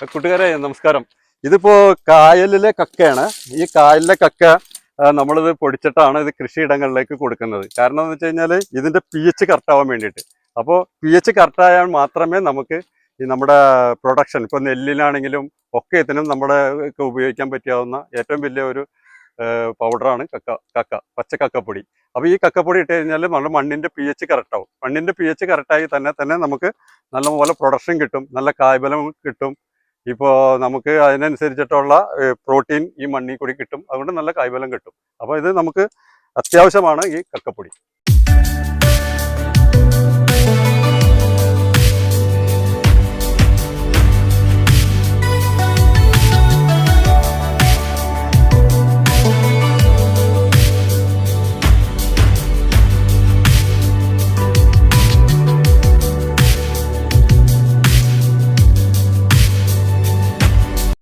കൂട്ടുകാരെ നമസ്കാരം. ഇതിപ്പോ കായലിലെ കക്കയാണ്. ഈ കായലിലെ കക്ക നമ്മളിത് പൊടിച്ചിട്ടാണ് ഇത് കൃഷിയിടങ്ങളിലേക്ക് കൊടുക്കുന്നത്. കാരണം എന്ന് വെച്ച് കഴിഞ്ഞാൽ ഇതിന്റെ pH കറക്റ്റ് ആവാൻ വേണ്ടിയിട്ട്. അപ്പോൾ pH കറക്റ്റ് ആയാൽ മാത്രമേ നമുക്ക് ഈ നമ്മുടെ പ്രൊഡക്ഷൻ ഇപ്പോൾ നെല്ലിനാണെങ്കിലും ഒക്കെ ഇതിനും നമ്മുടെ ഉപയോഗിക്കാൻ പറ്റാവുന്ന ഏറ്റവും വലിയ ഒരു പൗഡറാണ് പച്ച കക്കപ്പൊടി. അപ്പോൾ ഈ കക്കപ്പൊടി ഇട്ട് കഴിഞ്ഞാൽ നമ്മുടെ മണ്ണിന്റെ pH കറക്റ്റ് ആവും. മണ്ണിന്റെ pH കറക്റ്റായി തന്നെ നമുക്ക് നല്ലപോലെ പ്രൊഡക്ഷൻ കിട്ടും, നല്ല കായ്ഫലം കിട്ടും. ഇപ്പോൾ നമുക്ക് അതിനനുസരിച്ചിട്ടുള്ള പ്രോട്ടീൻ ഈ മണ്ണിൽ കൂടി കിട്ടും. അതുകൊണ്ട് നല്ല കായ്ഫലം കിട്ടും. അപ്പോൾ ഇത് നമുക്ക് അത്യാവശ്യമാണ് ഈ കക്കപ്പൊടി.